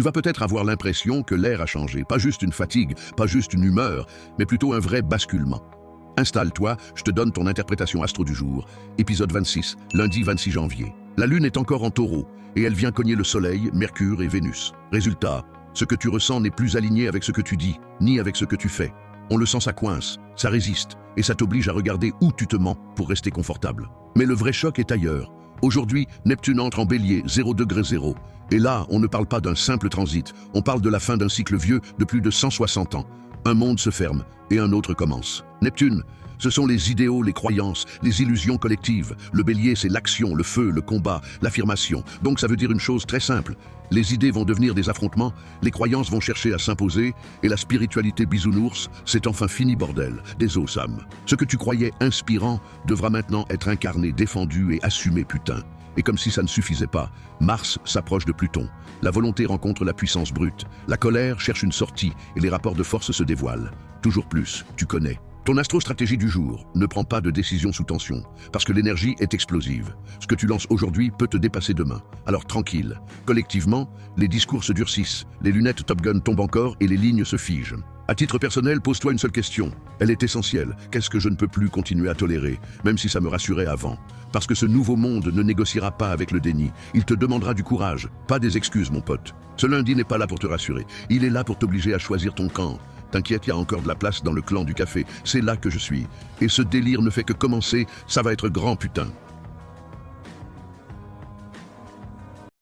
Tu vas peut-être avoir l'impression que l'air a changé, pas juste une fatigue, pas juste une humeur, mais plutôt un vrai basculement. Installe-toi, je te donne ton interprétation astro du jour. Épisode 26, lundi 26 janvier. La Lune est encore en Taureau, et elle vient cogner le Soleil, Mercure et Vénus. Résultat, ce que tu ressens n'est plus aligné avec ce que tu dis, ni avec ce que tu fais. On le sent, ça coince, ça résiste, et ça t'oblige à regarder où tu te mens pour rester confortable. Mais le vrai choc est ailleurs. Aujourd'hui, Neptune entre en Bélier, 0°0. Et là, on ne parle pas d'un simple transit, on parle de la fin d'un cycle vieux de plus de 160 ans. Un monde se ferme et un autre commence. Neptune, ce sont les idéaux, les croyances, les illusions collectives. Le Bélier, c'est l'action, le feu, le combat, l'affirmation. Donc ça veut dire une chose très simple. Les idées vont devenir des affrontements, les croyances vont chercher à s'imposer, et la spiritualité bisounours, c'est enfin fini bordel. Désolé Sam. Ce que tu croyais inspirant devra maintenant être incarné, défendu et assumé putain. Et comme si ça ne suffisait pas, Mars s'approche de Pluton. La volonté rencontre la puissance brute. La colère cherche une sortie et les rapports de force se dévoilent. Toujours plus, tu connais. Ton astrostratégie du jour ne prend pas de décision sous tension, parce que l'énergie est explosive. Ce que tu lances aujourd'hui peut te dépasser demain. Alors tranquille. Collectivement, les discours se durcissent, les lunettes Top Gun tombent encore et les lignes se figent. À titre personnel, pose-toi une seule question. Elle est essentielle. Qu'est-ce que je ne peux plus continuer à tolérer, même si ça me rassurait avant? Parce que ce nouveau monde ne négociera pas avec le déni. Il te demandera du courage, pas des excuses, mon pote. Ce lundi n'est pas là pour te rassurer. Il est là pour t'obliger à choisir ton camp. T'inquiète, il y a encore de la place dans le clan du café. C'est là que je suis. Et ce délire ne fait que commencer, ça va être grand putain.